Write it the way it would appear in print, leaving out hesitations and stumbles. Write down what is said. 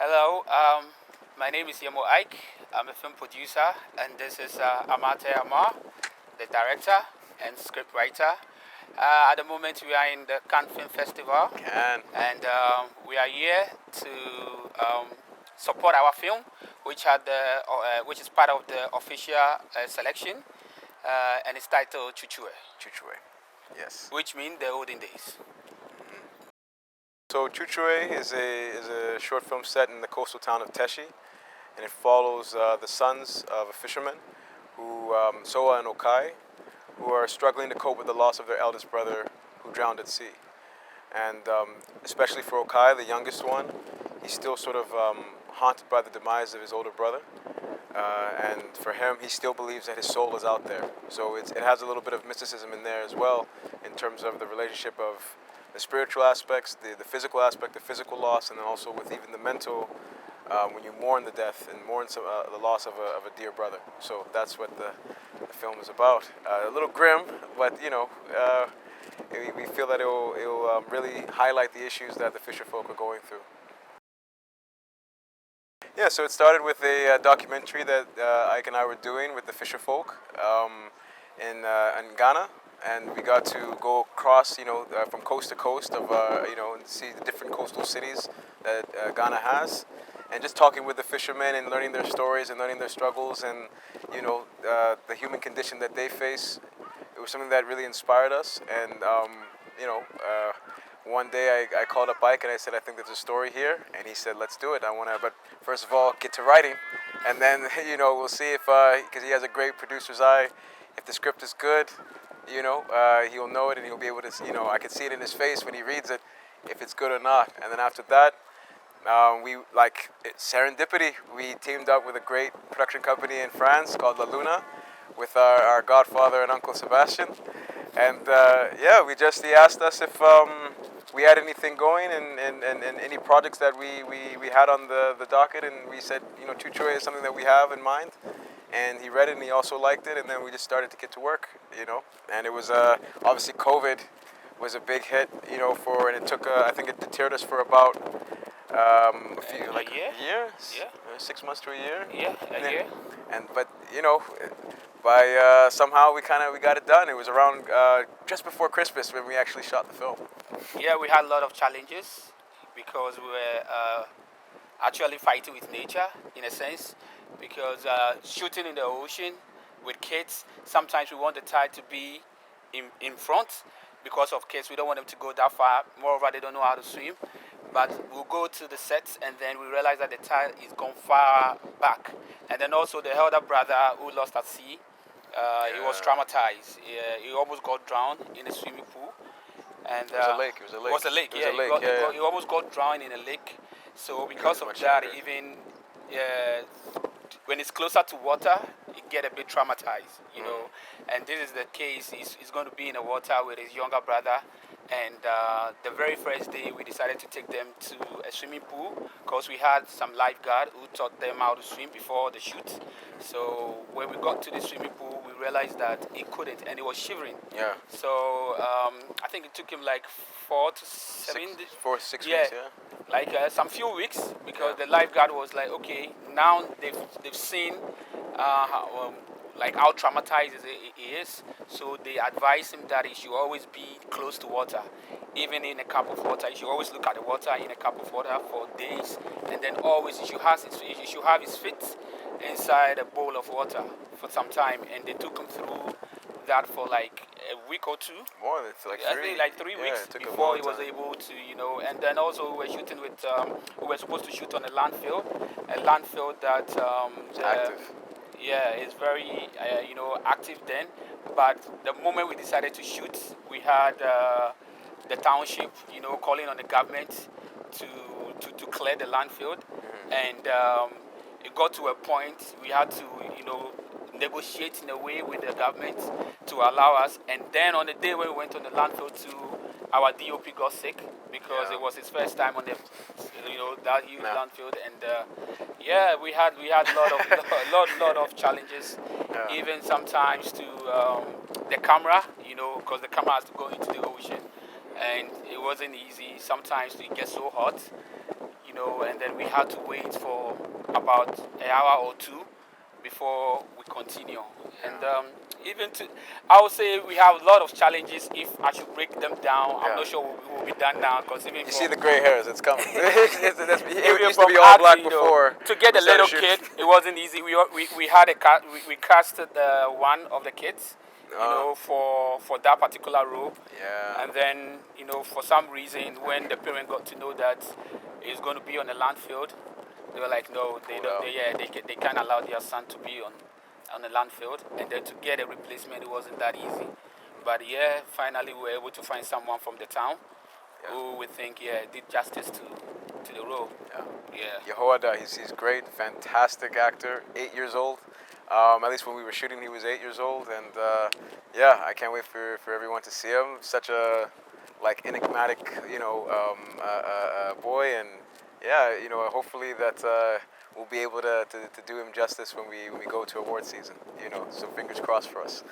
Hello, my name is Yemoh Ike. I'm a film producer, and this is Amartei Armar, the director and scriptwriter. At the moment, we are in the Cannes Film Festival, and we are here to support our film, which is part of the official selection, and it's titled TsuTsue, TsuTsue, yes. which means the olden days. So TsuTsue is a short film set in the coastal town of Teshi, and it follows the sons of a fisherman, Sowah and Okai, who are struggling to cope with the loss of their eldest brother who drowned at sea. And especially for Okai, the youngest one, he's still sort of haunted by the demise of his older brother. And for him, he still believes that his soul is out there. So it has a little bit of mysticism in there as well, in terms of the relationship of the spiritual aspects, the physical aspect, the physical loss, and then also with even the mental, when you mourn the death and mourn the loss of a dear brother. So that's what the film is about. A little grim, but we feel that it will really highlight the issues that the fisher folk are going through. Yeah, so it started with a documentary that Ike and I were doing with the fisher folk in Ghana. And we got to go across, from coast to coast of, and see the different coastal cities that Ghana has. And just talking with the fishermen and learning their stories and learning their struggles and, the human condition that they face. It was something that really inspired us. And, one day I called up Ike and I said, I think there's a story here. And he said, let's do it. But first of all, get to writing. And then, we'll see if, because he has a great producer's eye, if the script is good, he'll know it and he'll be able to, I can see it in his face when he reads it, if it's good or not. And then after that, serendipity, we teamed up with a great production company in France called La Luna with our godfather and Uncle Sebastian. And he asked us if we had anything going and any projects that we had on the docket. And we said, TsuTsue is something that we have in mind. And he read it and he also liked it, and then we just started to get to work, And it was obviously COVID was a big hit, and it took I think it deterred us for about a year? 6 months to a year. Yeah, a year. But by somehow we got it done. It was around just before Christmas when we actually shot the film. Yeah, we had a lot of challenges because we were actually fighting with nature in a sense. Because shooting in the ocean with kids, sometimes we want the tide to be in front because of kids. We don't want them to go that far. Moreover, they don't know how to swim. But we'll go to the sets and then we realize that the tide is gone far back. And then also the elder brother who lost at sea, he was traumatized. He almost got drowned in a swimming pool. And it was a lake. It was a lake. He almost got drowned in a lake. So because of that, even when it's closer to water, it get a bit traumatized, And this is the case. He's going to be in the water with his younger brother. And the very first day, we decided to take them to a swimming pool because we had some lifeguard who taught them how to swim before the shoot. So when we got to the swimming pool, we realized that he couldn't, and he was shivering. Yeah. So I think it took him like 4 to 6 weeks, yeah. Like some few weeks, because the lifeguard was like, okay, now they've seen how traumatized he is. So they advised him that he should always be close to water, even in a cup of water. He should always look at the water in a cup of water for days, and then always he should have his feet inside a bowl of water for some time. And they took him through that for like a week or two. More than like 3 weeks before he was able to, And then also we were shooting with, we were supposed to shoot on a landfill that active. Yeah, it's very active then. But the moment we decided to shoot, we had the township, calling on the government to clear the landfill, and it got to a point we had to, negotiate in a way with the government to allow us. And then on the day when we went on the landfill, our DOP got sick because it was his first time on the, that huge landfill. And we had a lot of challenges, even sometimes to the camera, because the camera has to go into the ocean, and it wasn't easy. Sometimes it gets so hot, and then we had to wait for about an hour or two before we continue. And even to, I would say we have a lot of challenges. If I should break them down, I'm Yeah. not sure we will be done now because even You from see the gray hairs, it's coming. It even used to from be all art, black you know, before. to get we a started little shooting. kid, it wasn't easy. We had a cat. We casted one of the kids, you know, for that particular role. Yeah. And then, you know, for some reason, when the parent got to know that it's going to be on the land field, they were like, no, they Pulled don't. out. They can't allow their son to be on the land field. And then to get a replacement, it wasn't that easy. But yeah, finally we were able to find someone from the town who we think did justice to the role. Yeah. Yemoh Ike, he's great, fantastic actor. 8 years old. At least when we were shooting, he was 8 years old, and yeah, I can't wait for everyone to see him. Such a enigmatic, boy, and yeah, hopefully that we'll be able to do him justice when we go to award season. So fingers crossed for us.